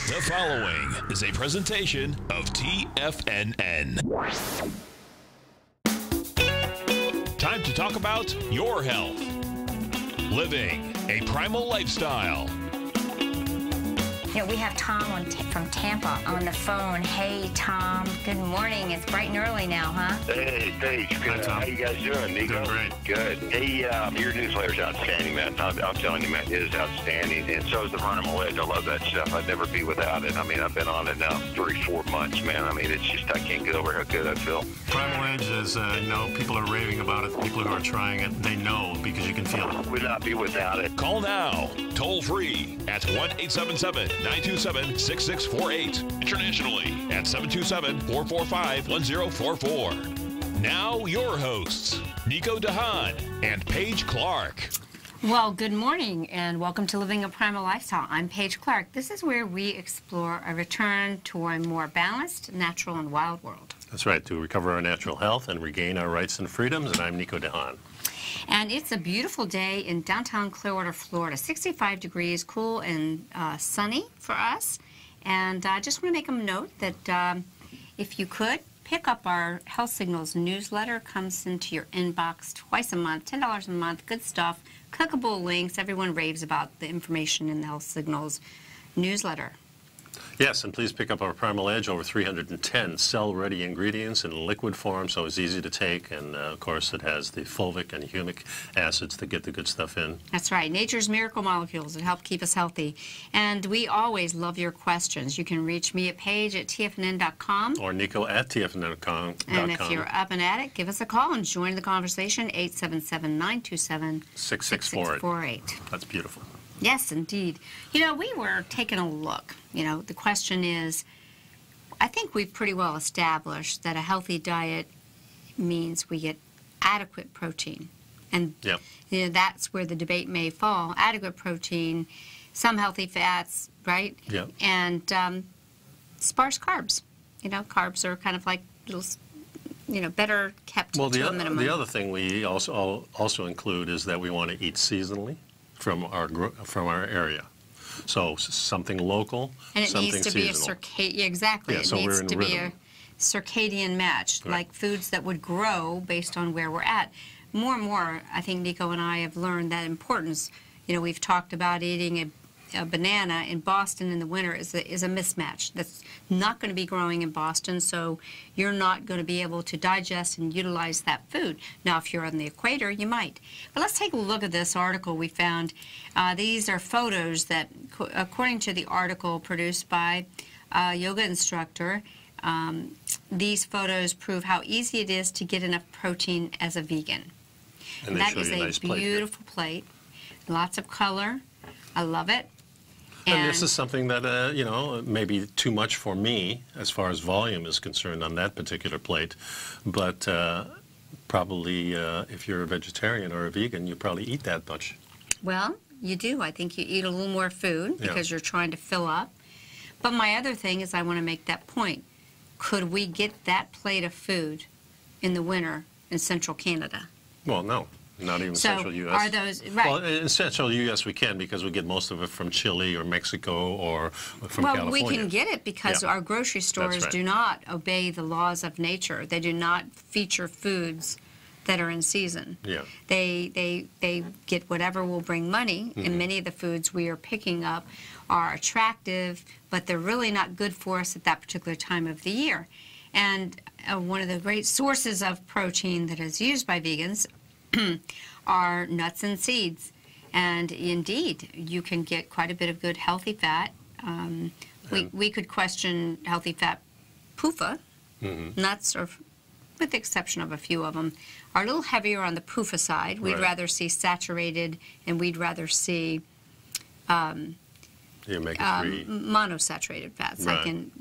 The following is a presentation of TFNN. Time to talk about your health. Living a primal lifestyle. You know, we have Tom from Tampa on the phone. Hey, Tom. Good morning. It's bright and early now, huh? Hey, Paige. Good. How you guys doing, Nico? Doing great. Good. Hey, your newsletter's outstanding, man. I'm telling you, man, it is outstanding. And so is the Primal Edge. I love that stuff. I'd never be without it. I mean, I've been on it now 3-4 months, man. I mean, it's just, I can't get over how good I feel. Primal Edge is, people are raving about it. People who are trying it, they know because you can feel it. Would not be without it. Call now, toll free at 1-877-927-6648. Internationally at 727-445-1044. Now your hosts, Nico Haan and Paige Clarke. Well, good morning and welcome to Living a Primal Lifestyle. I'm Paige Clarke. This is where we explore a return to a more balanced, natural, and wild world. That's right, to recover our natural health and regain our rights and freedoms, and I'm Nico Haan. And it's a beautiful day in downtown Clearwater, Florida. 65 degrees, cool and sunny for us. And I just want to make a note that if you could, pick up our Health Signals newsletter. Comes into your inbox twice a month, $10 a month, good stuff, clickable links. Everyone raves about the information in the Health Signals newsletter. Yes, and please pick up our Primal Edge, over 310 cell-ready ingredients in liquid form, so it's easy to take, and of course it has the fulvic and humic acids to get the good stuff in. That's right, nature's miracle molecules that help keep us healthy. And we always love your questions. You can reach me at Paige at TFNN.com. Or Nico at TFNN.com. And if you're up and at it, give us a call and join the conversation, 877-927-6648. That's beautiful. Yes, indeed. You know, we were taking a look. You know, the question is, I think we've pretty well established that a healthy diet means we get adequate protein. And, yep. You know, that's where the debate may fall. Adequate protein, some healthy fats, right? Yep. And sparse carbs. You know, carbs are kind of like little, you know, better kept to a minimum. The other thing we also include is that we want to eat seasonally from our area. So something local, and it something needs to seasonal. be a exactly. Yeah, it so needs we're in to be rhythm. a circadian match, Right. like foods that would grow based on where we're at. More and more, I think Nico and I have learned that importance. You know, we've talked about eating a banana in Boston in the winter is a mismatch. That's not going to be growing in Boston, so you're not going to be able to digest and utilize that food. Now, if you're on the equator, you might. But let's take a look at this article we found. These are photos that, according to the article produced by a yoga instructor, these photos prove how easy it is to get enough protein as a vegan. And that is a nice beautiful plate. Lots of color. I love it. And this is something that, you know, maybe too much for me as far as volume is concerned on that particular plate. But probably if you're a vegetarian or a vegan, you probably eat that much. Well, you do. I think you eat a little more food because you're trying to fill up. But my other thing is I want to make that point. Could we get that plate of food in the winter in central Canada? Well, no. Not even so central U.S. Are those right? Well, in central U.S. we can because we get most of it from Chile or Mexico or from California. Well, we can get it because our grocery stores do not obey the laws of nature. They do not feature foods that are in season. Yeah. They get whatever will bring money, and many of the foods we are picking up are attractive, but they're really not good for us at that particular time of the year. And one of the great sources of protein that is used by vegans are nuts and seeds, and indeed you can get quite a bit of good healthy fat. We could question healthy fat PUFA. Nuts, or with the exception of a few of them, are a little heavier on the PUFA side. We'd rather see saturated, and we'd rather see monosaturated fats, right. like in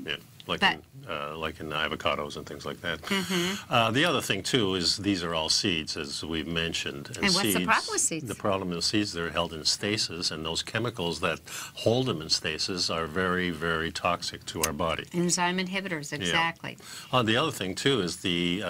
like in avocados and things like that. Mm-hmm. The other thing, too, is these are all seeds, as we've mentioned. And what's the problem with seeds? The problem with seeds, they're held in stasis, and those chemicals that hold them in stasis are very, very toxic to our body. Enzyme inhibitors, exactly. Yeah. The other thing, too, is the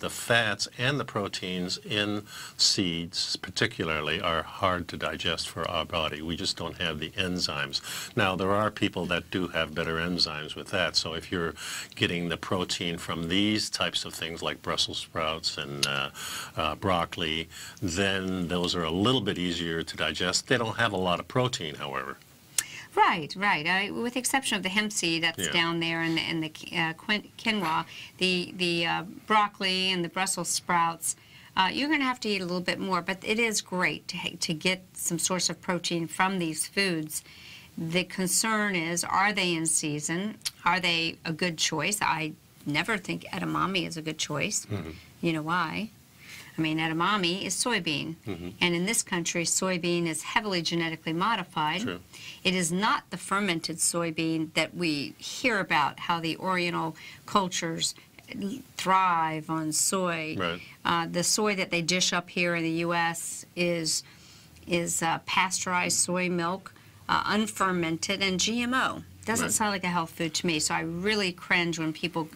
fats and the proteins in seeds, particularly, are hard to digest for our body. We just don't have the enzymes. Now, there are people that do have better enzymes with that, so if you're getting the protein from these types of things like Brussels sprouts and broccoli, then those are a little bit easier to digest. They don't have a lot of protein, however. Right, right. With the exception of the hemp seed that's down there and the quinoa, the broccoli and the Brussels sprouts, you're going to have to eat a little bit more. But it is great to get some source of protein from these foods. The concern is, are they in season? Are they a good choice? I never think edamame is a good choice. Mm-hmm. You know why? I mean, edamame is soybean, and in this country, soybean is heavily genetically modified. True. It is not the fermented soybean that we hear about, how the Oriental cultures thrive on soy. Right. The soy that they dish up here in the U.S. is pasteurized soy milk, unfermented, and GMO. Doesn't sound like a health food to me, so I really cringe when people,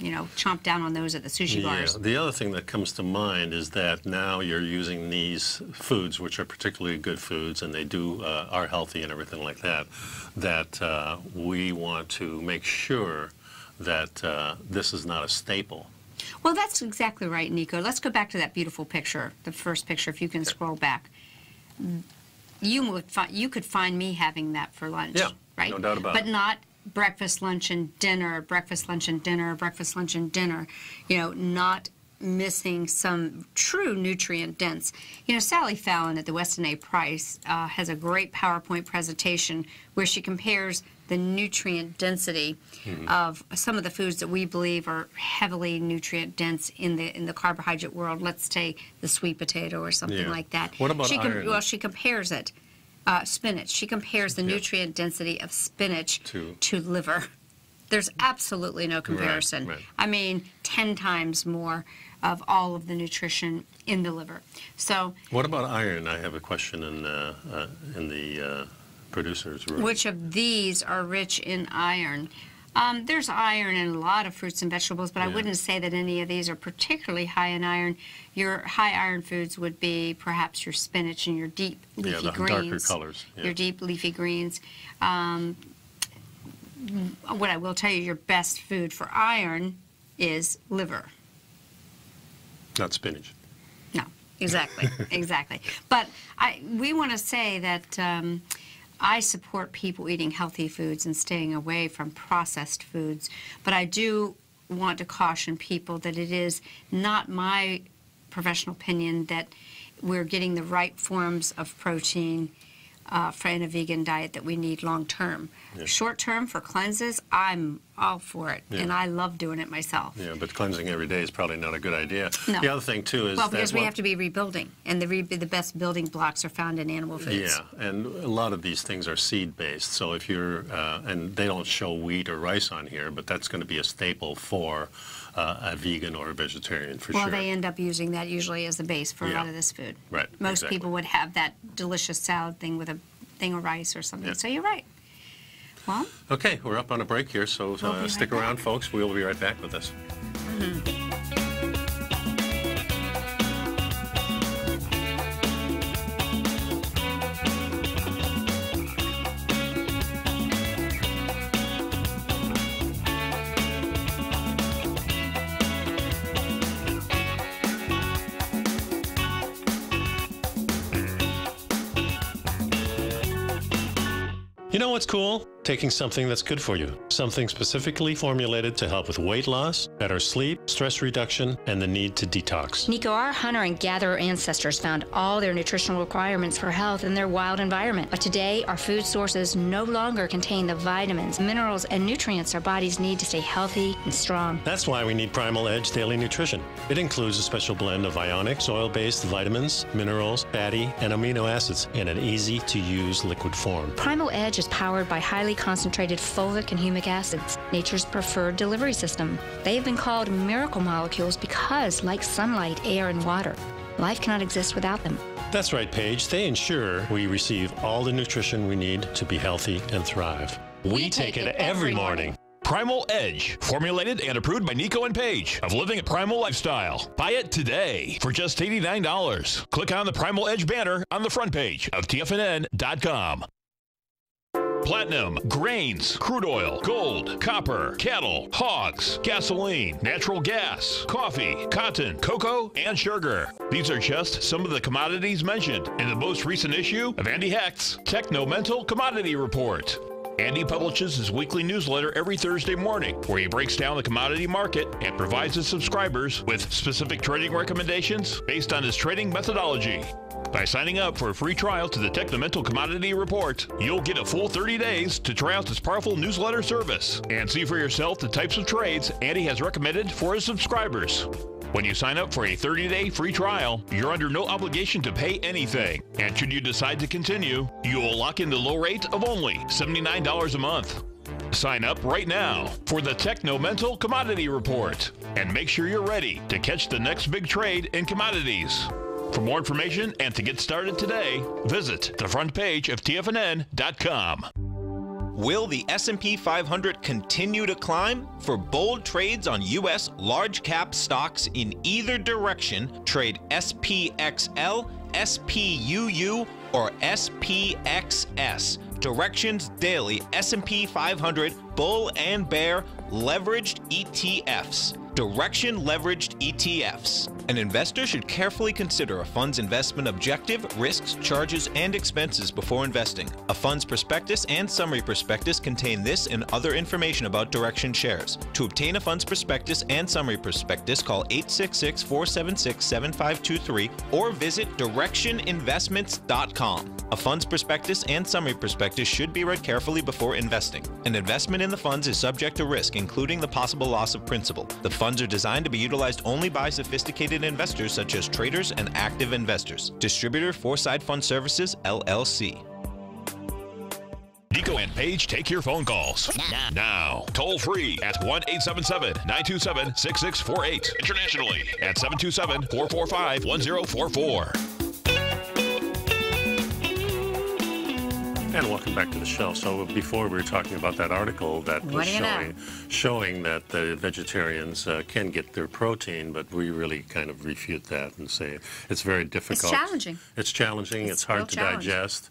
chomp down on those at the sushi bars. The other thing that comes to mind is that now you're using these foods, which are particularly good foods, and they are healthy and everything like that, that we want to make sure that this is not a staple. Well, that's exactly right, Nico. Let's go back to that beautiful picture, the first picture, if you can scroll back. You could find me having that for lunch, right? No doubt about it. But not breakfast, lunch, and dinner, breakfast, lunch, and dinner, breakfast, lunch, and dinner. Not missing some true nutrient dense. Sally Fallon at the Weston A. Price has a great PowerPoint presentation where she compares the nutrient density of some of the foods that we believe are heavily nutrient dense in the carbohydrate world. Let's say the sweet potato or something like that. What about iron? Well, she compares it. Spinach. She compares the nutrient density of spinach to liver. There's absolutely no comparison. Right. I mean, 10 times more of all of the nutrition in the liver. So, what about iron? I have a question in the producer's room. Which of these are rich in iron? There's iron in a lot of fruits and vegetables, but I wouldn't say that any of these are particularly high in iron. Your high iron foods would be perhaps your spinach and your deep leafy greens. Darker colors. Yeah. Your deep leafy greens. What I will tell you, your best food for iron is liver. Not spinach. No, exactly, exactly. But we want to say that I support people eating healthy foods and staying away from processed foods. But I do want to caution people that it is not my professional opinion that we're getting the right forms of protein in a vegan diet that we need long term. Yeah. Short term for cleanses, I'm all for it, and I love doing it myself. Yeah, but cleansing every day is probably not a good idea. No. The other thing too is because we have to be rebuilding, and the best building blocks are found in animal foods. Yeah, and a lot of these things are seed based. So if you're and they don't show wheat or rice on here, but that's going to be a staple for a vegan or a vegetarian for sure. Well, they end up using that usually as the base for a lot of this food. Right. Most people would have that delicious salad thing with a thing of rice or something. So you're right. Well, okay, we're up on a break here, so stick around, folks. We'll be right back with this. You know what's cool? Taking something that's good for you. Something specifically formulated to help with weight loss, better sleep, stress reduction, and the need to detox. Nico, our hunter and gatherer ancestors found all their nutritional requirements for health in their wild environment. But today, our food sources no longer contain the vitamins, minerals, and nutrients our bodies need to stay healthy and strong. That's why we need Primal Edge Daily Nutrition. It includes a special blend of ionic, soil-based vitamins, minerals, fatty, and amino acids in an easy-to-use liquid form. Primal Edge is powered by highly concentrated folic and humic acids, nature's preferred delivery system. They have been called miracle molecules because, like sunlight, air, and water, life cannot exist without them. That's right, Paige. They ensure we receive all the nutrition we need to be healthy and thrive. We take it every morning. Primal Edge, formulated and approved by Nico and Paige of Living a Primal Lifestyle. Buy it today for just $89. Click on the Primal Edge banner on the front page of TFNN.com. Platinum, grains, crude oil, gold, copper, cattle, hogs, gasoline, natural gas, coffee, cotton, cocoa, and sugar. These are just some of the commodities mentioned in the most recent issue of Andy Hecht's Techno-Mental Commodity Report. Andy publishes his weekly newsletter every Thursday morning, where he breaks down the commodity market and provides his subscribers with specific trading recommendations based on his trading methodology. By signing up for a free trial to the Techno-Mental Commodity Report, you'll get a full 30 days to try out this powerful newsletter service and see for yourself the types of trades Andy has recommended for his subscribers. When you sign up for a 30-day free trial, you're under no obligation to pay anything. And should you decide to continue, you will lock in the low rate of only $79 a month. Sign up right now for the Techno-Mental Commodity Report and make sure you're ready to catch the next big trade in commodities. For more information and to get started today, visit the front page of TFNN.com. Will the S&P 500 continue to climb? For bold trades on U.S. large-cap stocks in either direction, trade SPXL, SPUU, or SPXS. Directions Daily S&P 500 Bull and Bear Leveraged ETFs. Direction Leveraged ETFs. An investor should carefully consider a fund's investment objective, risks, charges, and expenses before investing. A fund's prospectus and summary prospectus contain this and other information about Direction shares. To obtain a fund's prospectus and summary prospectus, call 866-476-7523 or visit directioninvestments.com. A fund's prospectus and summary prospectus should be read carefully before investing. An investment in the funds is subject to risk, including the possible loss of principal. The funds are designed to be utilized only by sophisticated investors such as traders and active investors. Distributor Foreside Fund Services, LLC. Nico and Paige take your phone calls now. Toll free at 1-877-927-6648. Internationally at 727-445-1044. And welcome back to the show. So before we were talking about that article that was showing that the vegetarians can get their protein, but we really kind of refute that and say it's very difficult. It's challenging. It's challenging. It's hard to digest.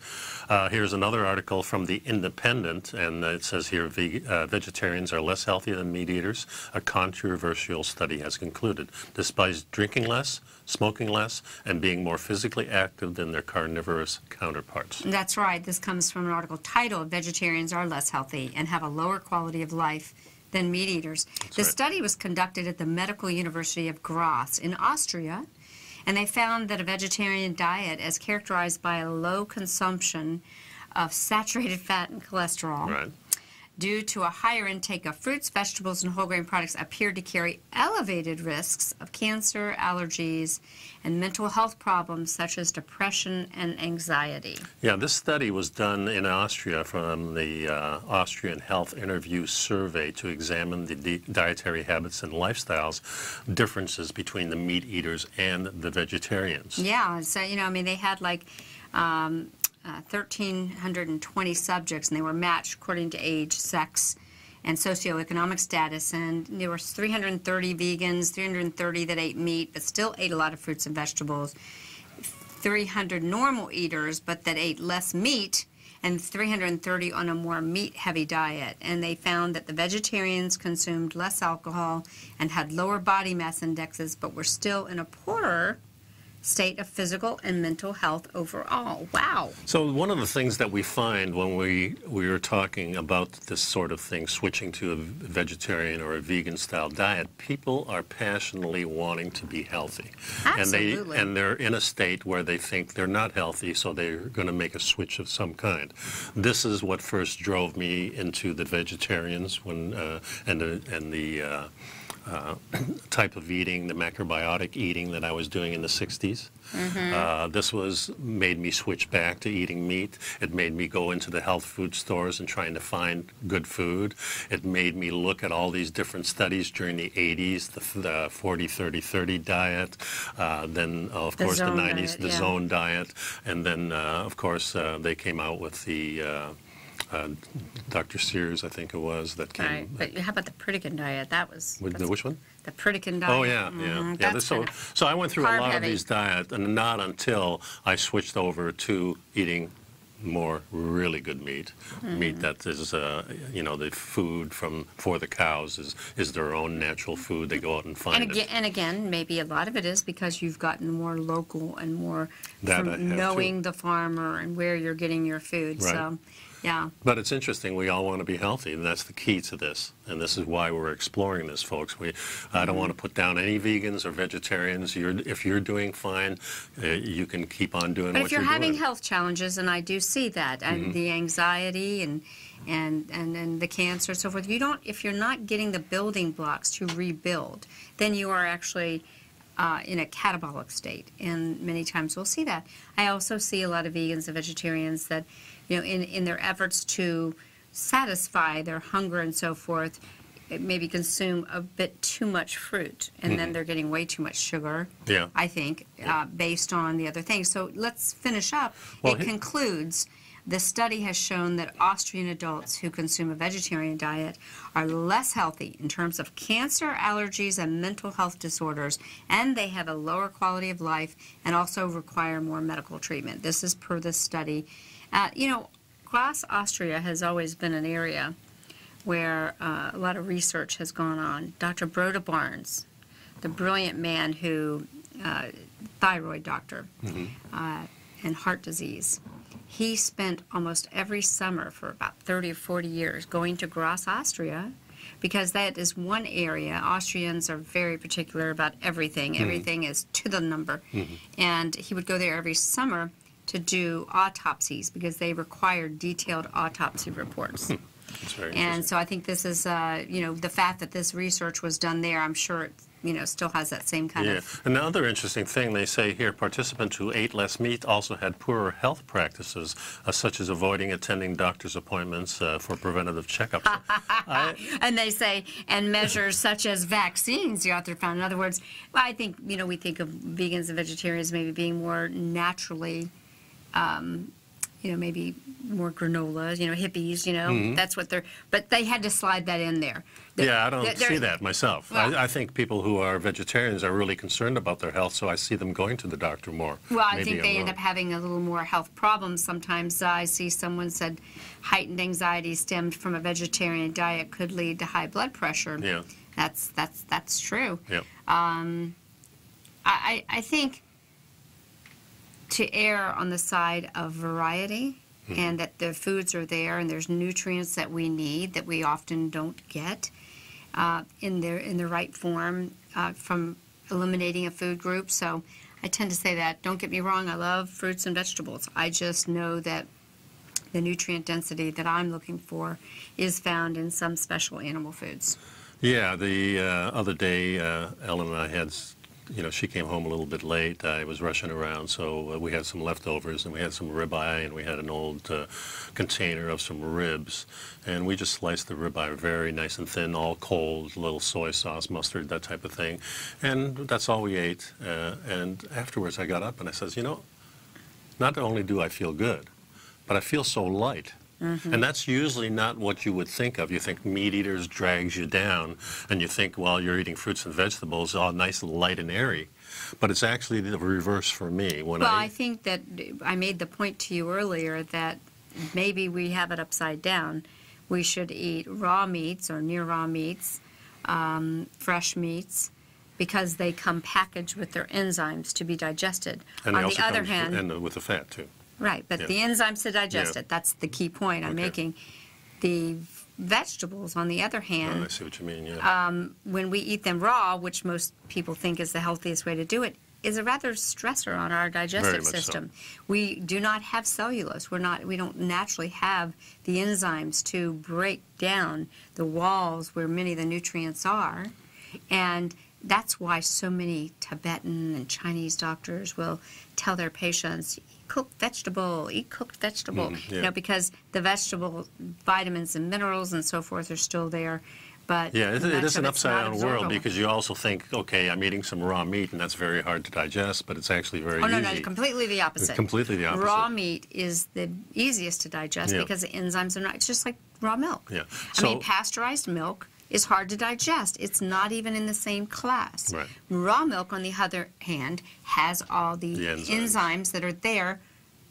Here's another article from The Independent, and it says here, vegetarians are less healthy than meat eaters. A controversial study has concluded. Despite drinking less, smoking less, and being more physically active than their carnivorous counterparts. That's right. This comes from an article titled Vegetarians Are Less Healthy and Have a Lower Quality of Life Than Meat Eaters. The study was conducted at the Medical University of Graz in Austria, and they found that a vegetarian diet, as characterized by a low consumption of saturated fat and cholesterol, due to a higher intake of fruits, vegetables, and whole grain products, appeared to carry elevated risks of cancer, allergies, and mental health problems such as depression and anxiety. Yeah, this study was done in Austria from the Austrian Health Interview Survey to examine the dietary habits and lifestyles differences between the meat eaters and the vegetarians. Yeah, so, you know, I mean, they had like 1,320 subjects, and they were matched according to age, sex, and socioeconomic status. And there were 330 vegans, 330 that ate meat, but still ate a lot of fruits and vegetables, 300 normal eaters, but that ate less meat, and 330 on a more meat-heavy diet. And they found that the vegetarians consumed less alcohol and had lower body mass indexes, but were still in a poorer state of physical and mental health overall. Wow. So one of the things that we find when we are talking about this sort of thing, switching to a vegetarian or a vegan style diet, people are passionately wanting to be healthy. Absolutely. And they're in a state where they think they're not healthy, so they're going to make a switch of some kind. This is what first drove me into the vegetarians when type of eating, the macrobiotic eating that I was doing in the 60s. This made me switch back to eating meat. It made me go into the health food stores and trying to find good food. It made me look at all these different studies during the 80s, the 40-30-30 diet, then of course the 90s, the zone diet, and then of course they came out with the Dr. Sears, I think it was, that came. Right, but how about the Pritikin diet? That was... Which one? The Pritikin diet. Oh, yeah, yeah. So I went through a lot of these diets, and not until I switched over to eating more really good meat. Meat that is, you know, the food for the cows is their own natural food. They go out and find it. And again, maybe a lot of it is because you've gotten more local and more from knowing the farmer and where you're getting your food. Right. So, yeah. But it's interesting. We all want to be healthy, and that's the key to this. And this is why we're exploring this, folks. I don't want to put down any vegans or vegetarians. If you're doing fine, you can keep on doing what you're doing. But if you're having health challenges, and I do see that, and the anxiety and the cancer and so forth, if you're not getting the building blocks to rebuild, then you are actually in a catabolic state, and many times we'll see that. I also see a lot of vegans and vegetarians that, you know, in their efforts to satisfy their hunger and so forth, maybe consume a bit too much fruit, and then they're getting way too much sugar, I think, based on the other things. So let's finish up. Well, it concludes, the study has shown that Austrian adults who consume a vegetarian diet are less healthy in terms of cancer, allergies, and mental health disorders, and they have a lower quality of life and also require more medical treatment. This is per the study. You know, Graz, Austria has always been an area where a lot of research has gone on. Dr. Broda Barnes, the brilliant man who, thyroid doctor, and heart disease, he spent almost every summer for about 30 or 40 years going to Graz, Austria, because that is one area. Austrians are very particular about everything. Everything is to the number. And he would go there every summer to do autopsies because they require detailed autopsy reports. That's very and so I think this is, you know, the fact that this research was done there, I'm sure it, you know, still has that same kind of... Another interesting thing they say here, participants who ate less meat also had poorer health practices, such as avoiding attending doctor's appointments for preventative checkups. And they say, and measures such as vaccines, the author found. In other words, I think, you know, we think of vegans and vegetarians maybe being more naturally... you know, maybe more granola, you know, hippies, you know, that's what they're, but they had to slide that in there. I don't see that myself. Well, I think people who are vegetarians are really concerned about their health, so I see them going to the doctor more. Well, I think they end up having a little more health problems. Sometimes I see someone said heightened anxiety stemmed from a vegetarian diet could lead to high blood pressure. Yeah. That's true. Yeah. I think to err on the side of variety and that the foods are there and there's nutrients that we need that we often don't get in the right form from eliminating a food group. So I tend to say that. Don't get me wrong, I love fruits and vegetables. I just know that the nutrient density that I'm looking for is found in some special animal foods. Yeah, the other day Ellen and I had... You know, she came home a little bit late. I was rushing around, so we had some leftovers, and we had some ribeye, and we had an old container of some ribs, and we just sliced the ribeye very nice and thin, all cold, little soy sauce, mustard, that type of thing, and that's all we ate. And afterwards, I got up and I says, you know, not only do I feel good, but I feel so light. And that's usually not what you would think of. You think meat eaters drags you down, and you think, well, you're eating fruits and vegetables, all nice and light and airy. But it's actually the reverse for me. I think that I made the point to you earlier that maybe we have it upside down. We should eat raw meats or near raw meats, fresh meats, because they come packaged with their enzymes to be digested. And on the other hand, and with the fat too. Right, but the enzymes to digest it, that's the key point I'm making. The vegetables, on the other hand, I see what you mean, when we eat them raw, which most people think is the healthiest way to do it, is a rather stressor on our digestive system. So. We do not have cellulose. We don't naturally have the enzymes to break down the walls where many of the nutrients are. And that's why so many Tibetan and Chinese doctors will tell their patients, eat cooked vegetable, you know, because the vegetable vitamins and minerals and so forth are still there. But yeah, it is an upside-down world, because you also think, okay, I'm eating some raw meat, and that's very hard to digest, but it's actually very easy. Oh, no, completely the opposite. It's completely the opposite. Raw meat is the easiest to digest because the enzymes are not, it's just like raw milk. Yeah. I mean, pasteurized milk is hard to digest. It's not even in the same class. Right. Raw milk, on the other hand, has all the enzymes that are there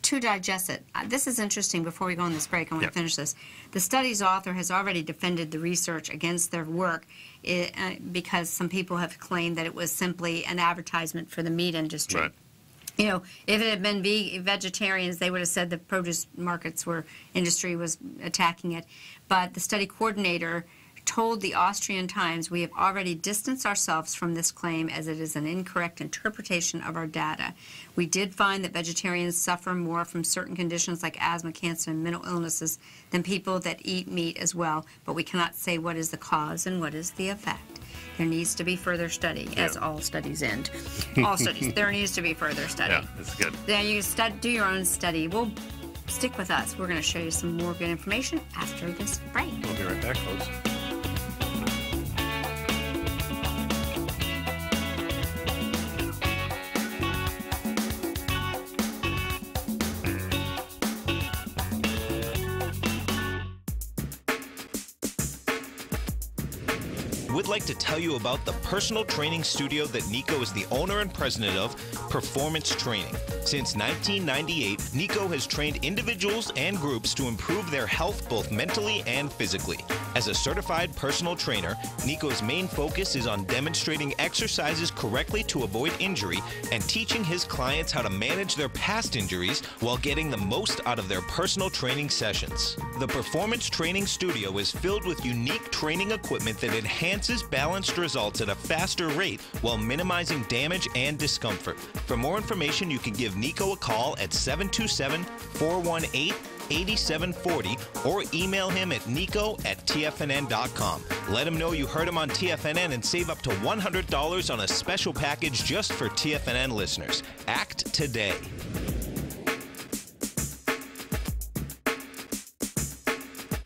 to digest it. This is interesting. Before we go on this break, I want to finish this. The study's author has already defended the research against their work because some people have claimed that it was simply an advertisement for the meat industry. Right. You know, if it had been vegetarians, they would have said the produce industry was attacking it. But the study coordinator told the Austrian Times, "We have already distanced ourselves from this claim as it is an incorrect interpretation of our data. We did find that vegetarians suffer more from certain conditions like asthma, cancer, and mental illnesses than people that eat meat as well, but we cannot say what is the cause and what is the effect. There needs to be further study, as all studies end. All studies. There needs to be further study." Yeah, that's good. Yeah, you do your own study. We'll stick with us. We're going to show you some more good information after this break. We'll be right back, folks. We'd like to tell you about the personal training studio that Nico is the owner and president of, Performance Training. Since 1998, Nico has trained individuals and groups to improve their health both mentally and physically. As a certified personal trainer, Nico's main focus is on demonstrating exercises correctly to avoid injury and teaching his clients how to manage their past injuries while getting the most out of their personal training sessions. The Performance Training Studio is filled with unique training equipment that enhances balanced results at a faster rate while minimizing damage and discomfort. For more information, you can give Nico a call at 727-418-8740 or email him at nico@tfnn.com. Let him know you heard him on TFNN and save up to $100 on a special package just for TFNN listeners. Act today.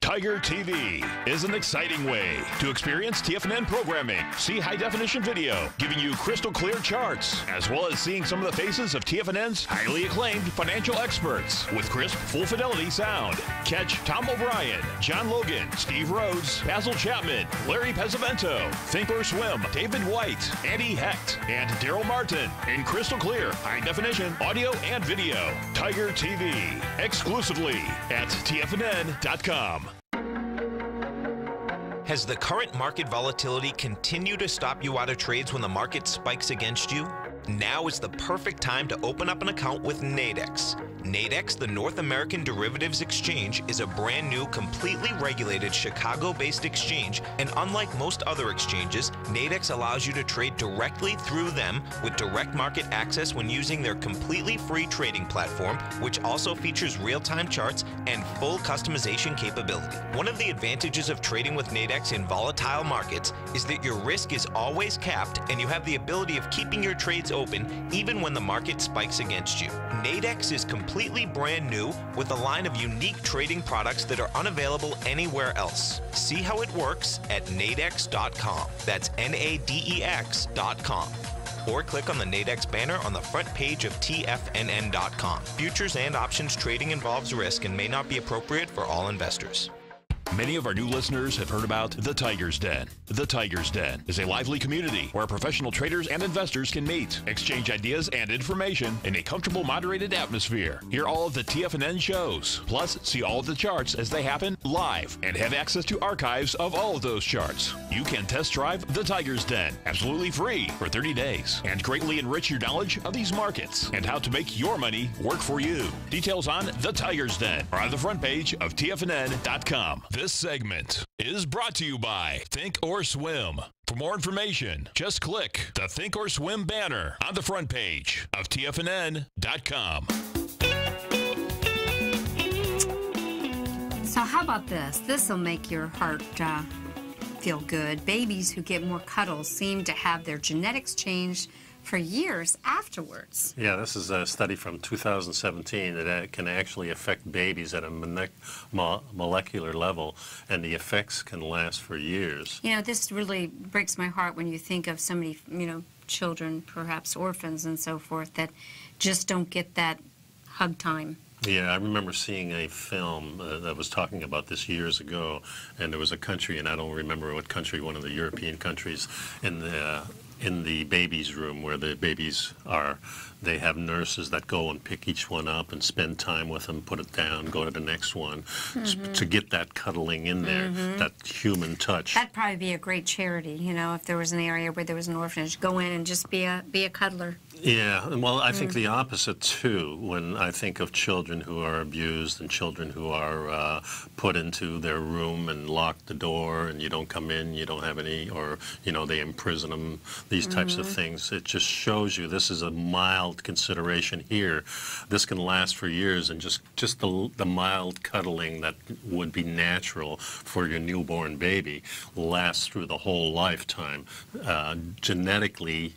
Tiger TV is an exciting way to experience TFNN programming. See high-definition video, giving you crystal clear charts, as well as seeing some of the faces of TFNN's highly acclaimed financial experts with crisp, full-fidelity sound. Catch Tom O'Brien, John Logan, Steve Rhodes, Basil Chapman, Larry Pesavento, Think or Swim, David White, Andy Hecht, and Daryl Martin in crystal clear, high-definition audio and video. Tiger TV, exclusively at TFNN.com. Has the current market volatility continued to stop you out of trades when the market spikes against you? Now is the perfect time to open up an account with Nadex. Nadex, the North American Derivatives Exchange, is a brand new, completely regulated Chicago-based exchange, and unlike most other exchanges, Nadex allows you to trade directly through them with direct market access when using their completely free trading platform, which also features real-time charts and full customization capability. One of the advantages of trading with Nadex in volatile markets is that your risk is always capped and you have the ability of keeping your trades open even when the market spikes against you. Nadex is completely brand new with a line of unique trading products that are unavailable anywhere else. See how it works at nadex.com. That's NADEX.com. Or click on the Nadex banner on the front page of TFNN.com. Futures and options trading involves risk and may not be appropriate for all investors. Many of our new listeners have heard about The Tiger's Den. The Tiger's Den is a lively community where professional traders and investors can meet, exchange ideas and information in a comfortable, moderated atmosphere. Hear all of the TFNN shows, plus see all of the charts as they happen live and have access to archives of all of those charts. You can test drive The Tiger's Den absolutely free for 30 days and greatly enrich your knowledge of these markets and how to make your money work for you. Details on The Tiger's Den are on the front page of TFNN.com. This segment is brought to you by Think or Swim. For more information, just click the Think or Swim banner on the front page of TFNN.com. So how about this? This will make your heart feel good, babies who get more cuddles seem to have their genetics changed for years afterwards. Yeah, this is a study from 2017 that can actually affect babies at a molecular level, and the effects can last for years. You know, this really breaks my heart when you think of so many, you know, children, perhaps orphans and so forth, that just don't get that hug time. Yeah, I remember seeing a film that was talking about this years ago, and there was a country, and I don't remember what country, one of the European countries, in the baby's room where the babies are. They have nurses that go and pick each one up and spend time with them, put it down, go to the next one, to get that cuddling in there, that human touch. That'd probably be a great charity, you know, if there was an area where there was an orphanage. Go in and just be a cuddler. Yeah, well, I think the opposite, too, when I think of children who are abused and children who are put into their room and lock the door and you don't come in, you don't have any, or, you know, they imprison them, these types of things. It just shows you this is a mild consideration here. This can last for years, and just the mild cuddling that would be natural for your newborn baby lasts through the whole lifetime, genetically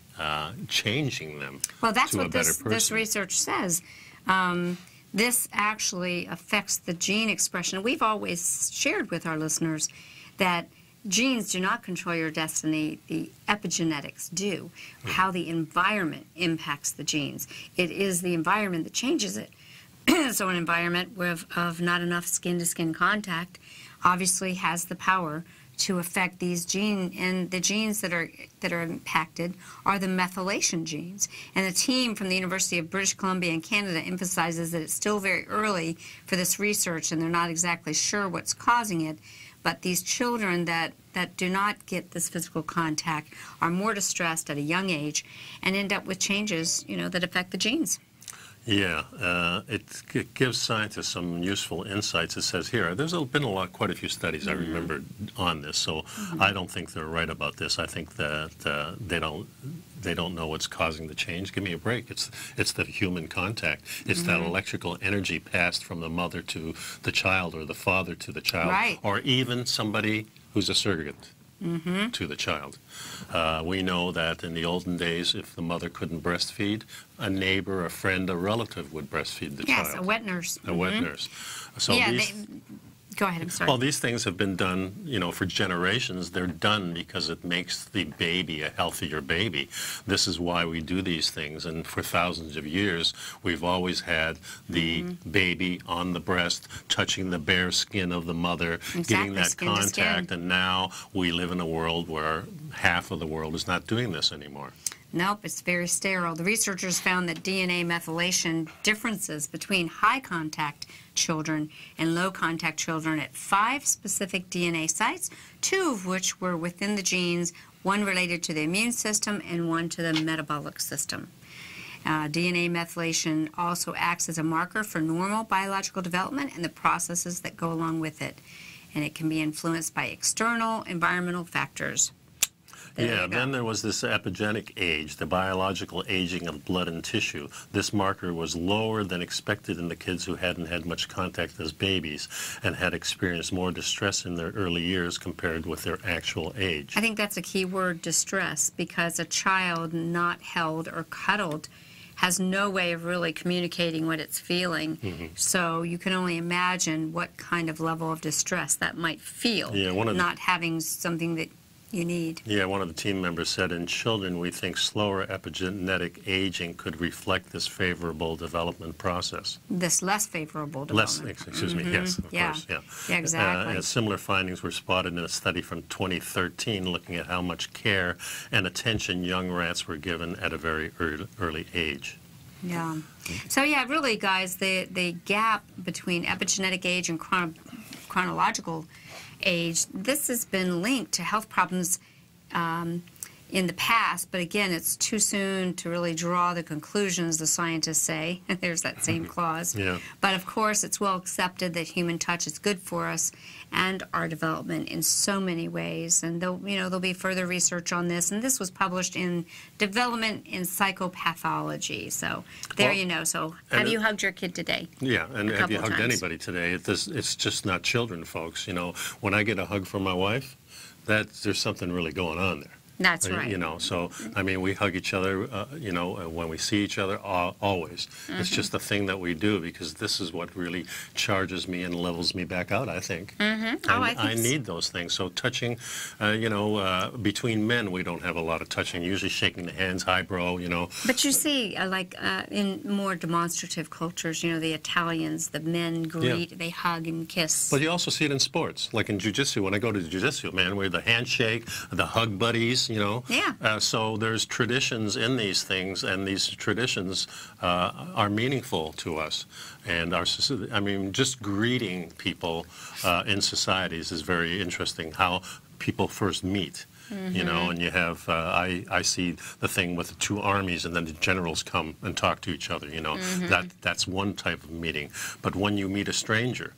changing them. Well, that's to what a better person. This research says. This actually affects the gene expression. We've always shared with our listeners that genes do not control your destiny. The epigenetics do. How the environment impacts the genes. It is the environment that changes it. So an environment of not enough skin-to-skin contact obviously has the power to affect these genes, and the genes that are impacted are the methylation genes. And the team from the University of British Columbia in Canada emphasizes that it's still very early for this research and they're not exactly sure what's causing it, but these children that do not get this physical contact are more distressed at a young age and end up with changes, you know, that affect the genes. Yeah, it gives scientists some useful insights. It says here, there's been quite a few studies I remember on this, so I don't think they're right about this. I think that they don't know what's causing the change. Give me a break. It's the human contact. It's that electrical energy passed from the mother to the child, or the father to the child, or even somebody who's a surrogate to the child. We know that in the olden days, if the mother couldn't breastfeed, a neighbor, a friend, a relative would breastfeed the child. Yes, a wet nurse. A wet nurse. So yeah, these, go ahead, I'm sorry. well, these things have been done, you know, for generations. They're done because it makes the baby a healthier baby. This is why we do these things. And for thousands of years, we've always had the baby on the breast, touching the bare skin of the mother, getting that skin to contact. skin. And now we live in a world where half of the world is not doing this anymore. Nope, it's very sterile. The researchers found that DNA methylation differences between high contact children and low contact children at 5 specific DNA sites, 2 of which were within the genes, 1 related to the immune system and 1 to the metabolic system. DNA methylation also acts as a marker for normal biological development and the processes that go along with it. And it can be influenced by external environmental factors. Yeah, then there was this epigenetic age, the biological aging of blood and tissue. This marker was lower than expected in the kids who hadn't had much contact as babies and had experienced more distress in their early years compared with their actual age. I think that's a key word, distress, because a child not held or cuddled has no way of really communicating what it's feeling. So you can only imagine what kind of level of distress that might feel, not having something that you need. Yeah, one of the team members said, in children, we think slower epigenetic aging could reflect this favorable development process. This less favorable development. Excuse me, yes, of course, yeah. Yeah, exactly. Similar findings were spotted in a study from 2013 looking at how much care and attention young rats were given at a very early age. Yeah. So yeah, really, guys, the gap between epigenetic age and chronological age, this has been linked to health problems in the past, but again, it's too soon to really draw the conclusions, the scientists say. There's that same clause. Yeah. But of course, it's well accepted that human touch is good for us and our development in so many ways. And there'll be further research on this. And this was published in Development in Psychopathology. So there you know. So have you hugged your kid today? Yeah, and have you hugged times. anybody today? It's just not children, folks. You know, when I get a hug from my wife, there's something really going on there. That's right. You know, so, I mean, we hug each other, you know, when we see each other, always. It's just a thing that we do because this is what really charges me and levels me back out, I think. I need those things. So touching, you know, between men, we don't have a lot of touching, usually shaking the hands, highbrow, you know. But you see, like in more demonstrative cultures, you know, the Italians, the men greet, they hug and kiss. But you also see it in sports, like in jiu-jitsu. When I go to jiu-jitsu, man, we're the handshake, the hug buddies, you know. Yeah. So there's traditions in these things, and these traditions are meaningful to us. And I mean, just greeting people in societies is very interesting, how people first meet. You know, and you have, I see the thing with the two armies and then the generals come and talk to each other, you know. That's one type of meeting. But when you meet a stranger,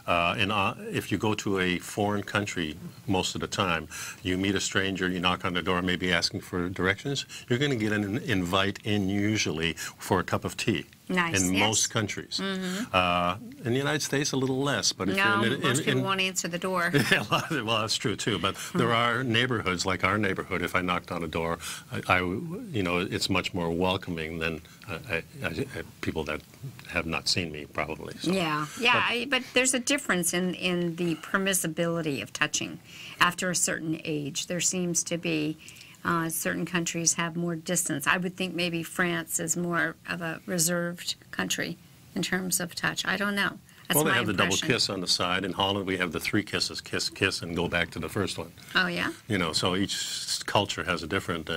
if you go to a foreign country most of the time, you meet a stranger, you knock on the door, maybe asking for directions, you're going to get an invite in usually for a cup of tea. Nice, in most countries. In the United States, a little less. But if you're most people won't answer the door. Yeah, well, that's true too. But there are neighborhoods like our neighborhood. If I knocked on a door, you know, it's much more welcoming than people that have not seen me, probably. So. Yeah. But there's a difference in the permissibility of touching after a certain age. There seems to be. Certain countries have more distance. I would think maybe France is more of a reserved country in terms of touch. I don't know. That's well, they my have impression. the double kiss on the side. In Holland, we have the 3 kisses, kiss, kiss, and go back to the first one. Oh, yeah? You know, so each culture has a different,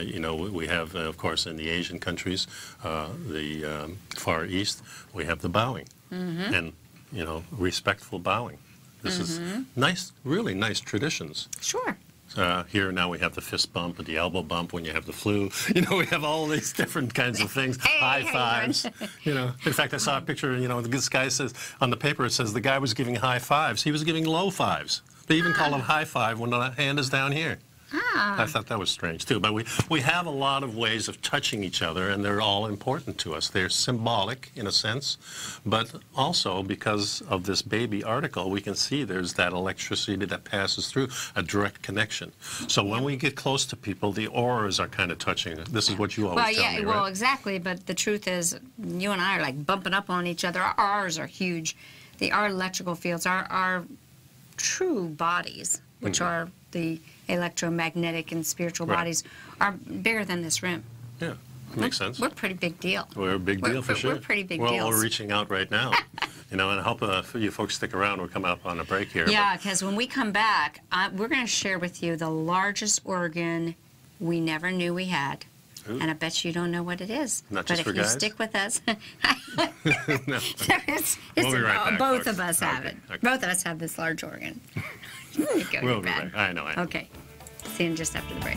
you know, we have, of course, in the Asian countries, the Far East, we have the bowing. And, you know, respectful bowing. This is nice, really nice traditions. Sure. Here now we have the fist bump, the elbow bump when you have the flu. You know, we have all these different kinds of things. High fives. You know, in fact, I saw a picture. You know, this guy says on the paper it says the guy was giving high fives. He was giving low fives. They even call it high five when the hand is down here. I thought that was strange too. But we have a lot of ways of touching each other, and they're all important to us. They're symbolic in a sense, but also because of this baby article, we can see there's that electricity that passes through, a direct connection. So when we get close to people, the auras are kind of touching. This is what you always tell me, right? Well, exactly. But the truth is, you and I are like bumping up on each other. Our auras are huge. Our electrical fields, our true bodies, which are the electromagnetic and spiritual bodies, are bigger than this room. Yeah, makes sense. We're a pretty big deal. We're a big deal for sure. We're pretty big deals. deals. We're reaching out right now. You know, and I hope you folks stick around. We'll come up on a break here. Yeah, because when we come back, we're going to share with you the largest organ we never knew we had. Ooh. And I bet you don't know what it is. Not just for guys? But if you stick with us, No. we'll be right back, both folks. of us have it. Okay. Both of us have this large organ. We'll be back. I know. Okay. See you just after the break.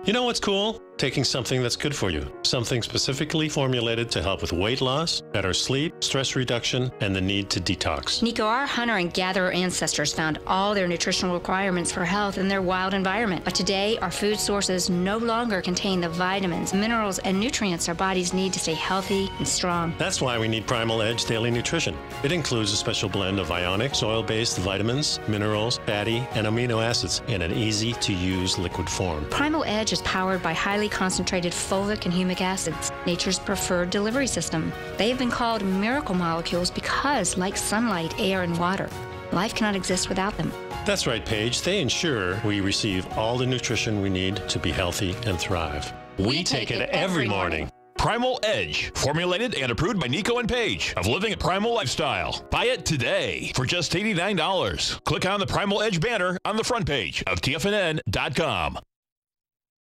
You know what's cool? Taking something that's good for you. Something specifically formulated to help with weight loss, better sleep, stress reduction, and the need to detox. Nico, our hunter and gatherer ancestors found all their nutritional requirements for health in their wild environment. But today, our food sources no longer contain the vitamins, minerals, and nutrients our bodies need to stay healthy and strong. That's why we need Primal Edge Daily Nutrition. It includes a special blend of ionic, soil-based vitamins, minerals, fatty, and amino acids in an easy-to-use liquid form. Primal Edge is powered by highly concentrated folic and humic acids, nature's preferred delivery system. They have been called miracle molecules because, like sunlight, air, and water, life cannot exist without them. That's right, Paige. They ensure we receive all the nutrition we need to be healthy and thrive. We take it every morning. Primal Edge, formulated and approved by Nico and Paige of Living a Primal Lifestyle. Buy it today for just $89. Click on the Primal Edge banner on the front page of TFNN.com.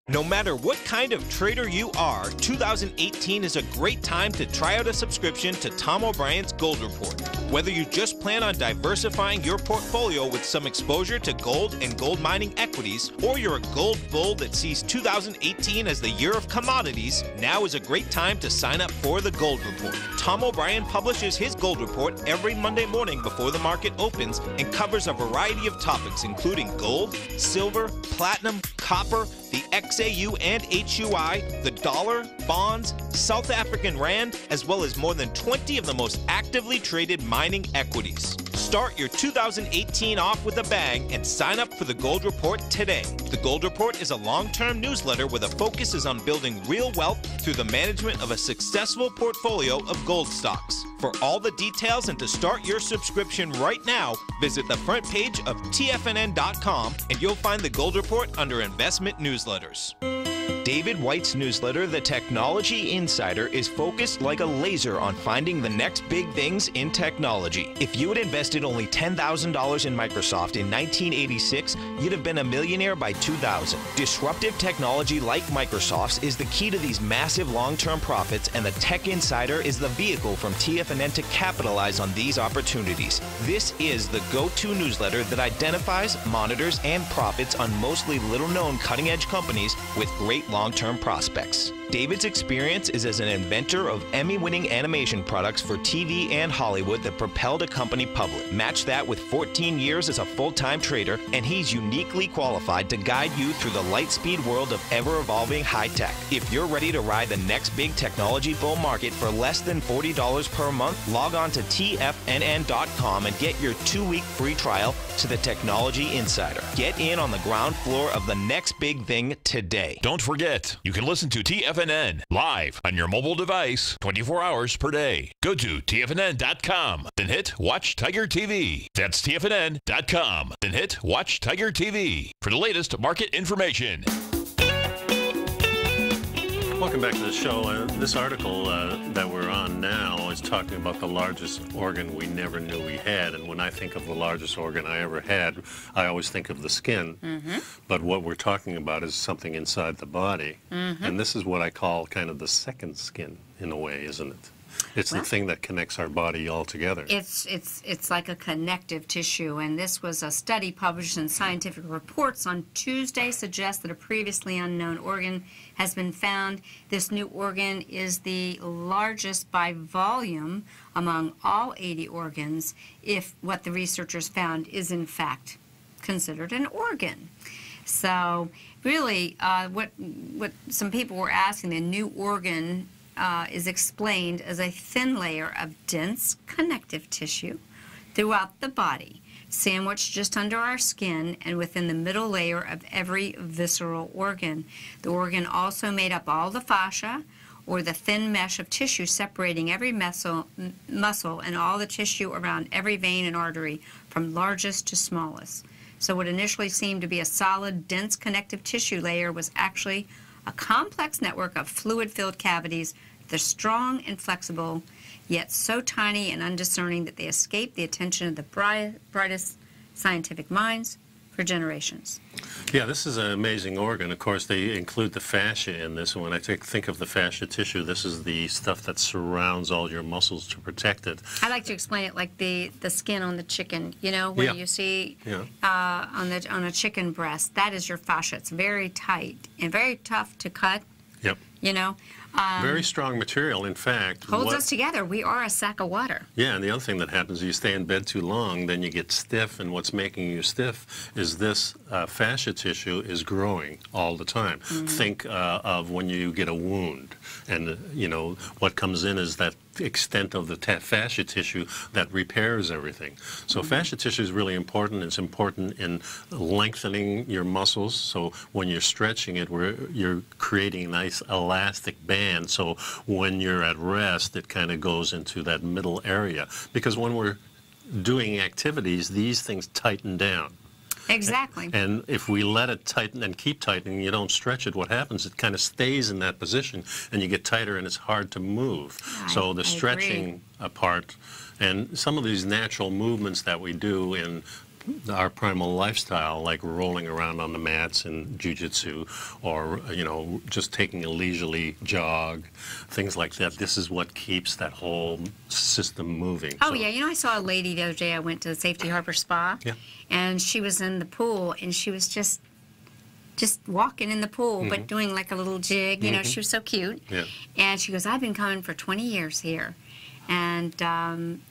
No matter what kind of trader you are, 2018 is a great time to try out a subscription to Tom O'Brien's Gold Report. Whether you just plan on diversifying your portfolio with some exposure to gold and gold mining equities, or you're a gold bull that sees 2018 as the year of commodities, now is a great time to sign up for the Gold Report. Tom O'Brien publishes his Gold Report every Monday morning before the market opens and covers a variety of topics including gold, silver, platinum, copper, the XAU and HUI, the dollar, bonds, South African rand, as well as more than 20 of the most actively traded mining equities. Start your 2018 off with a bang and sign up for the Gold Report today. The Gold Report is a long-term newsletter where the focus is on building real wealth through the management of a successful portfolio of gold stocks. For all the details and to start your subscription right now, visit the front page of TFNN.com and you'll find the Gold Report under Investment Newsletters. David White's newsletter, The Technology Insider, is focused like a laser on finding the next big things in technology. If you had invested only $10,000 in Microsoft in 1986, you'd have been a millionaire by 2000. Disruptive technology like Microsoft's is the key to these massive long-term profits, and the Tech Insider is the vehicle from TFNN to capitalize on these opportunities. This is the go-to newsletter that identifies, monitors, and profits on mostly little-known cutting-edge companies with great long-term prospects. David's experience is as an inventor of Emmy-winning animation products for TV and Hollywood that propelled a company public. Match that with 14 years as a full-time trader, and he's uniquely qualified to guide you through the light-speed world of ever-evolving high-tech. If you're ready to ride the next big technology bull market for less than $40 per month, log on to TFNN.com and get your 2-week free trial to the Technology Insider. Get in on the ground floor of the next big thing today. Don't forget, you can listen to TFNN live on your mobile device 24 hours per day. Go to TFNN.com, then hit Watch Tiger TV. That's TFNN.com, then hit Watch Tiger TV for the latest market information. Welcome back to the show. This article that we're on now is talking about the largest organ we never knew we had. And when I think of the largest organ I ever had, I always think of the skin. But what we're talking about is something inside the body. And this is what I call kind of the second skin, in a way, isn't it? It's the thing that connects our body all together. It's like a connective tissue, and this was a study published in Scientific Reports on Tuesday suggests that a previously unknown organ has been found. This new organ is the largest by volume among all 80 organs, if what the researchers found is in fact considered an organ. So really, what some people were asking, the new organ is explained as a thin layer of dense connective tissue throughout the body, sandwiched just under our skin and within the middle layer of every visceral organ. The organ also made up all the fascia, or the thin mesh of tissue separating every muscle and all the tissue around every vein and artery, from largest to smallest. So what initially seemed to be a solid, dense connective tissue layer was actually a complex network of fluid-filled cavities. They're strong and flexible, yet so tiny and undiscerning that they escape the attention of the brightest scientific minds for generations. Yeah, this is an amazing organ. Of course, they include the fascia in this. And when I think of the fascia tissue, this is the stuff that surrounds all your muscles to protect it. I like to explain it like the skin on the chicken, you know, where you see on a chicken breast. That is your fascia. It's very tight and very tough to cut. Yep. You know. Very strong material, in fact. Holds us together. We are a sack of water. Yeah, and the other thing that happens is you stay in bed too long, then you get stiff, and what's making you stiff is this fascia tissue is growing all the time. Think of when you get a wound, and you know what comes in is that extent of the fascia tissue that repairs everything. So fascia tissue is really important. It's important in lengthening your muscles. So when you're stretching it, you're creating a nice elastic band. So when you're at rest, it kind of goes into that middle area. Because when we're doing activities, these things tighten down. Exactly. And if we let it tighten and keep tightening, you don't stretch it, what happens, it kind of stays in that position, and you get tighter and it's hard to move. So the stretching part, and some of these natural movements that we do in our primal lifestyle, like rolling around on the mats in jiu-jitsu, or just taking a leisurely jog, things like that. This is what keeps that whole system moving. Oh, yeah. I saw a lady the other day. I went to the Safety Harbor Spa, and she was in the pool, and she was just walking in the pool, but doing like a little jig. She was so cute. Yeah. And she goes, I've been coming for 20 years here. And,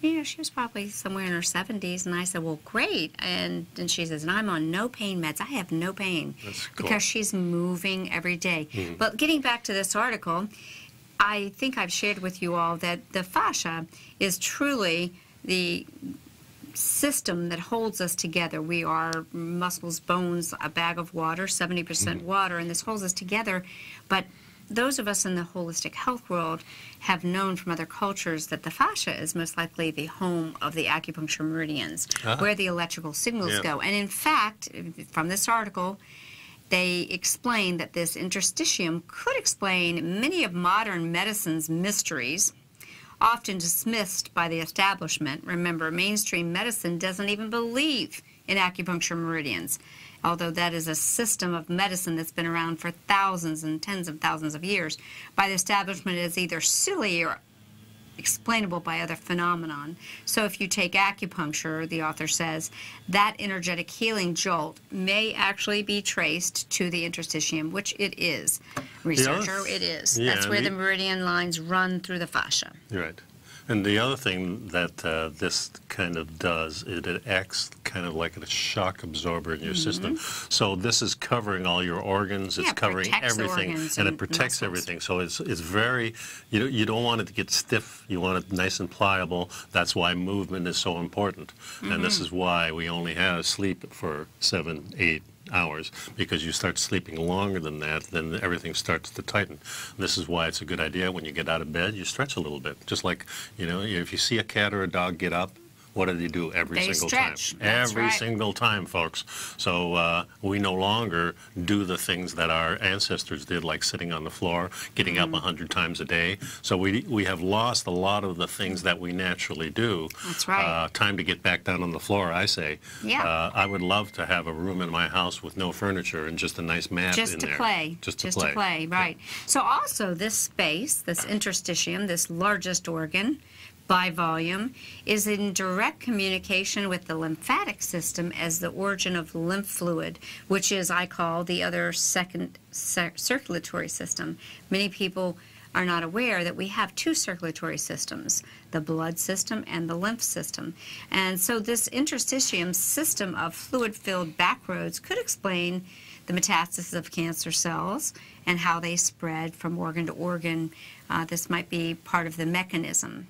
she was probably somewhere in her 70s. And I said, well, great. And she says, and I'm on no pain meds. I have no pain. That's cool. Because she's moving every day. But getting back to this article, I think I've shared with you all that the fascia is truly the system that holds us together. We are muscles, bones, a bag of water, 70% water, and this holds us together. But those of us in the holistic health world have known from other cultures that the fascia is most likely the home of the acupuncture meridians, where the electrical signals go. And in fact, from this article, they explain that this interstitium could explain many of modern medicine's mysteries, often dismissed by the establishment. Remember, mainstream medicine doesn't even believe in acupuncture meridians, although that is a system of medicine that's been around for thousands and tens of thousands of years. By the establishment, it is either silly or explainable by other phenomenon. So if you take acupuncture, the author says, that energetic healing jolt may actually be traced to the interstitium, which it is. Researcher, it is. Yeah, that's where the meridian lines run through the fascia. Right. And the other thing that this kind of does, it acts kind of like a shock absorber in your system. So this is covering all your organs, it's covering everything, and it protects everything. So it's very, you don't want it to get stiff, you want it nice and pliable. That's why movement is so important. And this is why we only have sleep for 7, 8 hours, because you start sleeping longer than that, then everything starts to tighten. This is why it's a good idea when you get out of bed, you stretch a little bit. Just like, if you see a cat or a dog get up, what do they do every single stretch. time? That's Every right. single time, folks. So we no longer do the things that our ancestors did, like sitting on the floor, getting up 100 times a day. So we have lost a lot of the things that we naturally do. That's right. Time to get back down on the floor, I say. Yeah. I would love to have a room in my house with no furniture and just a nice mat in there. Just to play, right. So also this space, this interstitium, this largest organ, by volume, is in direct communication with the lymphatic system as the origin of lymph fluid, which is, I call, the other second circulatory system. Many people are not aware that we have two circulatory systems, the blood system and the lymph system. And so this interstitium system of fluid-filled backroads could explain the metastasis of cancer cells and how they spread from organ to organ. This might be part of the mechanism,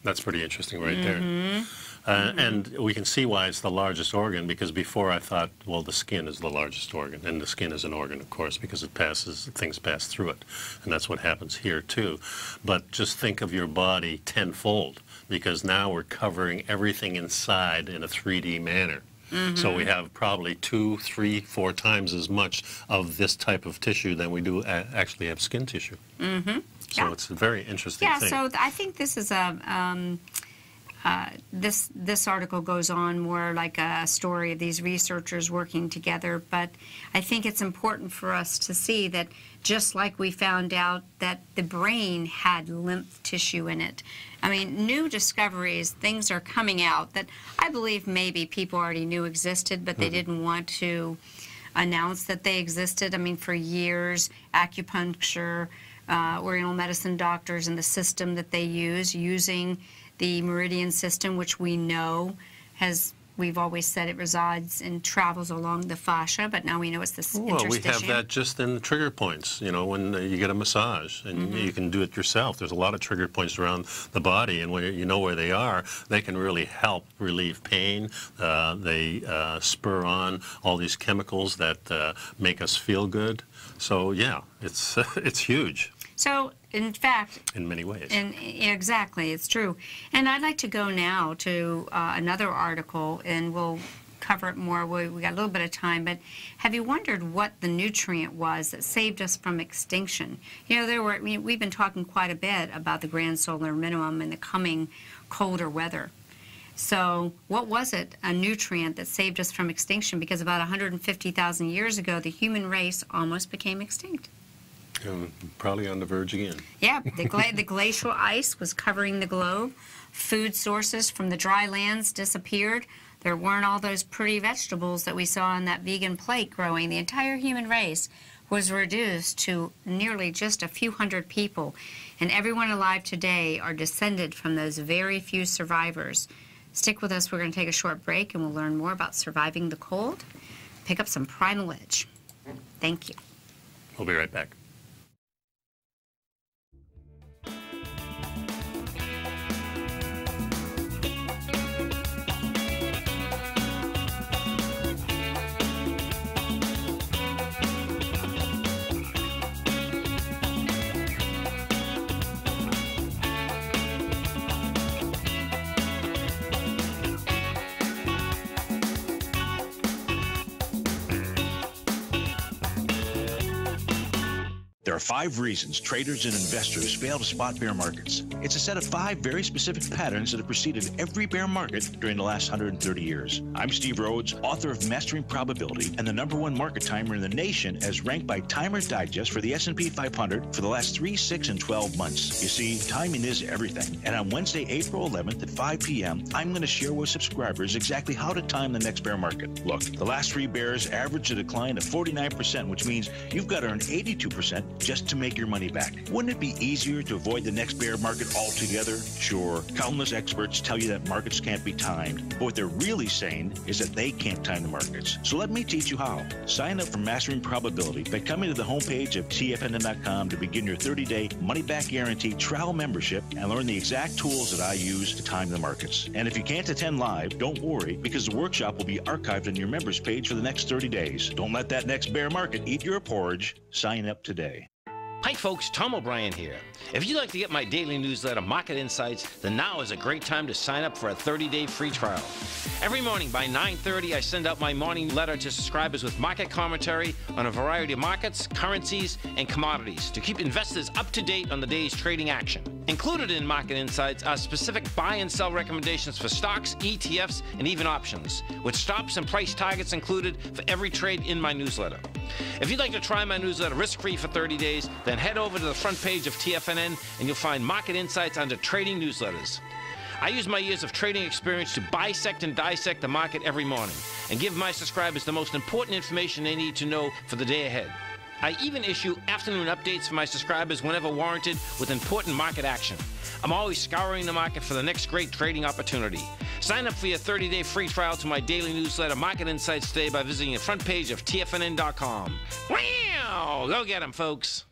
That's pretty interesting right there. And we can see why it's the largest organ, because before I thought, well, the skin is the largest organ, and the skin is an organ, of course, because things pass through it, and that's what happens here too. But just think of your body tenfold, because now we're covering everything inside in a 3D manner. So we have probably 2, 3, 4 times as much of this type of tissue than we do actually have skin tissue. So it's a very interesting thing. So I think this is this article goes on more like a story of these researchers working together, but I think it's important for us to see that just like we found out that the brain had lymph tissue in it. I mean, new discoveries, things are coming out that I believe maybe people already knew existed, but they didn't want to announce that they existed. I mean, for years, acupuncture, Oriental medicine doctors and the system that they use, using the meridian system, which we know we've always said it resides and travels along the fascia, but now we know it's this interstitium. Well, we have that just in the trigger points, when you get a massage, and you can do it yourself. There's a lot of trigger points around the body, and when you know where they are, they can really help relieve pain. They spur on all these chemicals that make us feel good. So, yeah, it's huge. So, in fact, in many ways. Exactly, it's true. And I'd like to go now to another article, and we'll cover it more. We got a little bit of time, but have you wondered what the nutrient was that saved us from extinction? We've been talking quite a bit about the grand solar minimum and the coming colder weather. So what was it, a nutrient that saved us from extinction? Because about 150,000 years ago, the human race almost became extinct. Probably on the verge again. Yeah, the glacial ice was covering the globe. Food sources from the dry lands disappeared. There weren't all those pretty vegetables that we saw on that vegan plate growing. The entire human race was reduced to nearly just a few hundred people. And everyone alive today are descended from those very few survivors. Stick with us. We're going to take a short break, and we'll learn more about surviving the cold. Pick up some Primal Edge. Thank you. We'll be right back. There are 5 reasons traders and investors fail to spot bear markets. It's a set of 5 very specific patterns that have preceded every bear market during the last 130 years. I'm Steve Rhodes, author of Mastering Probability and the #1 market timer in the nation as ranked by Timers Digest for the S&P 500 for the last 3, 6, and 12 months. You see, timing is everything. And on Wednesday, April 11th at 5 p.m., I'm going to share with subscribers exactly how to time the next bear market. Look, the last 3 bears averaged a decline of 49%, which means you've got to earn 82% just to make your money back. Wouldn't it be easier to avoid the next bear market altogether? Sure, countless experts tell you that markets can't be timed, but what they're really saying is that they can't time the markets. So let me teach you how. Sign up for Mastering Probability by coming to the homepage of TFNN.com to begin your 30-day money-back guarantee trial membership and learn the exact tools that I use to time the markets. And if you can't attend live, don't worry, because the workshop will be archived on your members page for the next 30 days. Don't let that next bear market eat your porridge. Sign up today. Hi folks, Tom O'Brien here. If you'd like to get my daily newsletter, Market Insights, then now is a great time to sign up for a 30-day free trial. Every morning by 9:30, I send out my morning letter to subscribers with market commentary on a variety of markets, currencies, and commodities to keep investors up to date on the day's trading action. Included in Market Insights are specific buy and sell recommendations for stocks, ETFs, and even options, with stops and price targets included for every trade in my newsletter. If you'd like to try my newsletter risk-free for 30 days, then head over to the front page of TFNN and you'll find Market Insights under Trading Newsletters. I use my years of trading experience to bisect and dissect the market every morning and give my subscribers the most important information they need to know for the day ahead. I even issue afternoon updates for my subscribers whenever warranted with important market action. I'm always scouring the market for the next great trading opportunity. Sign up for your 30-day free trial to my daily newsletter, Market Insights, today by visiting the front page of TFNN.com. Wow! Go get 'em, folks.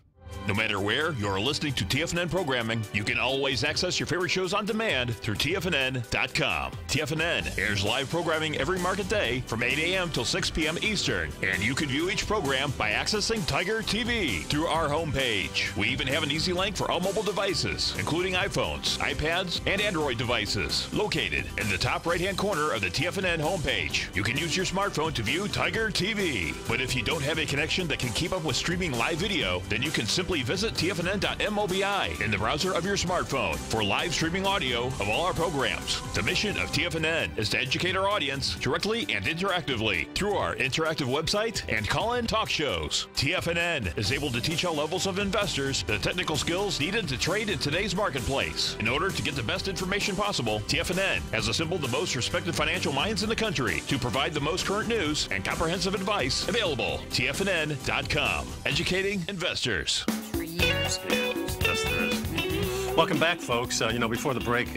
No matter where you're listening to TFNN programming, you can always access your favorite shows on demand through TFNN.com. TFNN airs live programming every market day from 8 a.m. till 6 p.m. Eastern, and you can view each program by accessing Tiger TV through our homepage. We even have an easy link for all mobile devices, including iPhones, iPads, and Android devices, located in the top right-hand corner of the TFNN homepage. You can use your smartphone to view Tiger TV, but if you don't have a connection that can keep up with streaming live video, then you can simply visit TFNN.mobi in the browser of your smartphone for live streaming audio of all our programs. The mission of TFNN is to educate our audience directly and interactively through our interactive website and call-in talk shows. TFNN is able to teach all levels of investors the technical skills needed to trade in today's marketplace. In order to get the best information possible, TFNN has assembled the most respected financial minds in the country to provide the most current news and comprehensive advice available. TFNN.com, educating investors. For years. Yes, there is. Welcome back, folks. Before the break,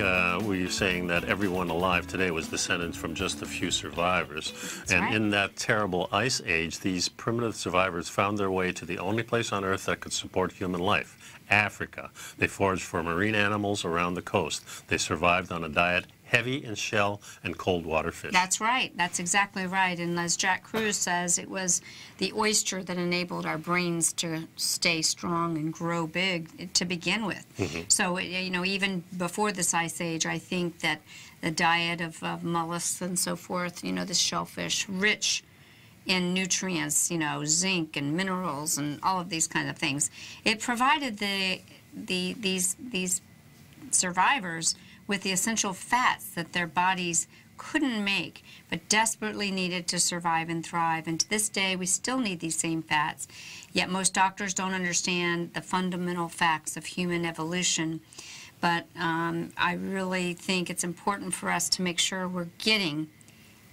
we were saying that everyone alive today was descendants from just a few survivors. That's and right. in that terrible ice age, these primitive survivors found their way to the only place on Earth that could support human life, Africa. They foraged for marine animals around the coast. They survived on a diet heavy in shell and cold water fish. That's right. That's exactly right. And as Jack Kruse says, it was the oyster that enabled our brains to stay strong and grow big to begin with. So, even before this ice age, I think that the diet of mollusks and so forth, the shellfish, rich in nutrients, zinc and minerals and all of these kind of these survivors with the essential fats that their bodies couldn't make, but desperately needed to survive and thrive. And to this day, we still need these same fats. Yet most doctors don't understand the fundamental facts of human evolution. But I really think it's important for us to make sure we're getting,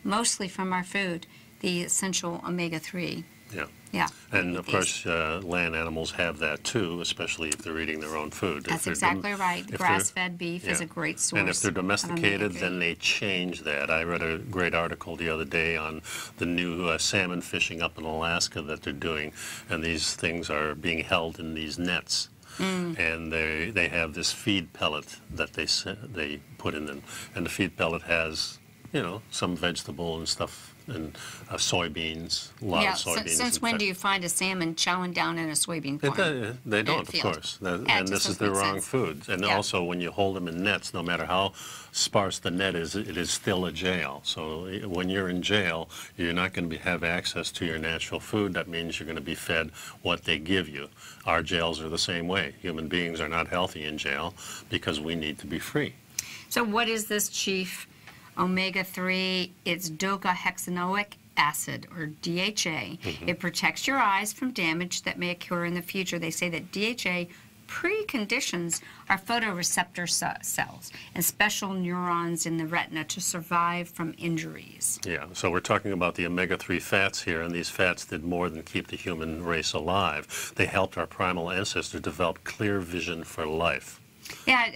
mostly from our food, the essential omega-3. Yeah. Yeah. And of course, land animals have that too, especially if they're eating their own food. That's exactly right. The grass-fed beef is a great source. And if they're domesticated, of then they change that. I read a great article the other day on the new salmon fishing up in Alaska that they're doing, and these things are being held in these nets. And they have this feed pellet that they put in them, and the feed pellet has, you know, some vegetable and stuff, and soybeans, a lot of soybeans. Since when do you find a salmon chowing down in a soybean farm? They don't, of course. And this is the wrong food. And also, when you hold them in nets, no matter how sparse the net is, it is still a jail. So when you're in jail, you're not going to have access to your natural food. That means you're going to be fed what they give you. Our jails are the same way. Human beings are not healthy in jail because we need to be free. So what is this, Chief? Omega-3, it's docosahexaenoic acid, or DHA. It protects your eyes from damage that may occur in the future. They say that DHA preconditions our photoreceptor cells and special neurons in the retina to survive from injuries. Yeah, so we're talking about the omega-3 fats here, and these fats did more than keep the human race alive. They helped our primal ancestors develop clear vision for life. Yeah,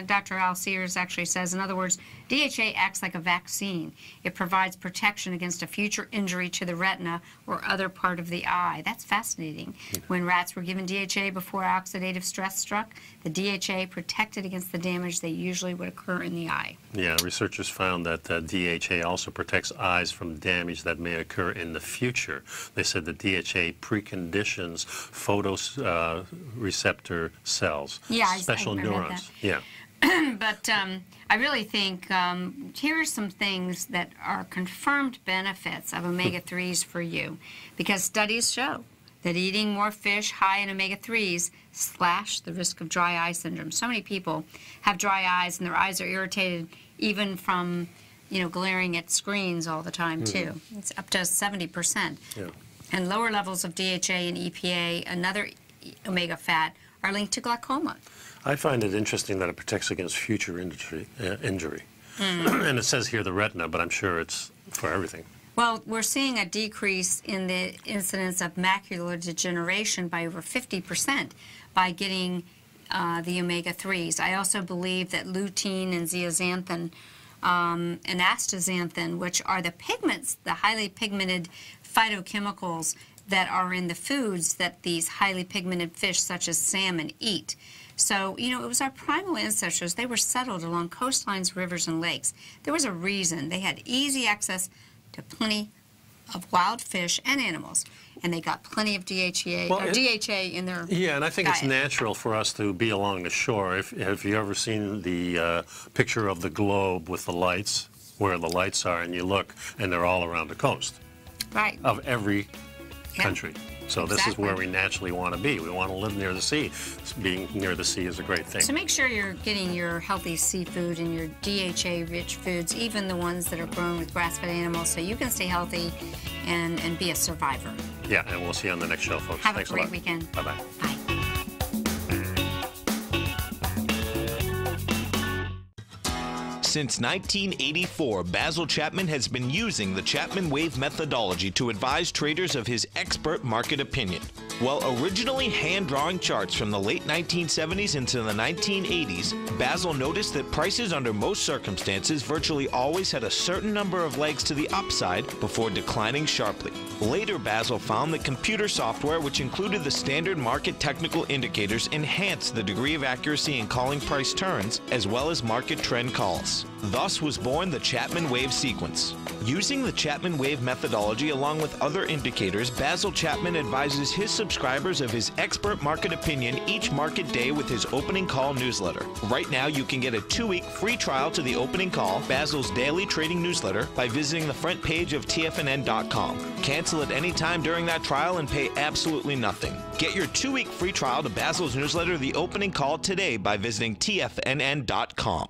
Dr. Al Sears actually says, in other words, DHA acts like a vaccine. It provides protection against a future injury to the retina or other part of the eye. That's fascinating. When rats were given DHA before oxidative stress struck, the DHA protected against the damage that usually would occur in the eye. Yeah, researchers found that DHA also protects eyes from damage that may occur in the future. They said that DHA preconditions photoreceptor cells, special neurons. Yeah. But I really think here are some things that are confirmed benefits of omega-3s for you, because studies show that eating more fish high in omega-3s slash the risk of dry eye syndrome. So many people have dry eyes, and their eyes are irritated even from, you know, glaring at screens all the time too. It's up to 70%. Yeah. And lower levels of DHA and EPA, another omega fat, are linked to glaucoma. I find it interesting that it protects against future injury. And it says here the retina, but I'm sure it's for everything. Well, we're seeing a decrease in the incidence of macular degeneration by over 50% by getting the omega-3s. I also believe that lutein and zeaxanthin and astaxanthin, which are the pigments, the highly pigmented phytochemicals that are in the foods that these highly pigmented fish such as salmon eat. So, you know, it was our primal ancestors. They were settled along coastlines, rivers, and lakes. There was a reason. They had easy access to plenty of wild fish and animals, and they got plenty of DHA in their Yeah, and I think diet. it's natural for us to be along the shore. Have you ever seen the picture of the globe with the lights, where the lights are, and you look, and they're all around the coast of every country. So this is where we naturally want to be. We want to live near the sea. Being near the sea is a great thing. So make sure you're getting your healthy seafood and your DHA-rich foods, even the ones that are grown with grass-fed animals, so you can stay healthy and be a survivor. Yeah, and we'll see you on the next show, folks. Have Thanks a great lot. weekend. Bye-bye. Bye. Since 1984, Basil Chapman has been using the Chapman Wave methodology to advise traders of his expert market opinion. While originally hand-drawing charts from the late 1970s into the 1980s, Basil noticed that prices under most circumstances virtually always had a certain number of legs to the upside before declining sharply. Later, Basil found that computer software, which included the standard market technical indicators, enhanced the degree of accuracy in calling price turns as well as market trend calls. years. Thus was born the Chapman Wave sequence. Using the Chapman Wave methodology along with other indicators, Basil Chapman advises his subscribers of his expert market opinion each market day with his opening call newsletter. Right now, you can get a 2-week free trial to the opening call, Basil's daily trading newsletter, by visiting the front page of TFNN.com. Cancel at any time during that trial and pay absolutely nothing. Get your 2-week free trial to Basil's newsletter, The Opening Call, today by visiting TFNN.com.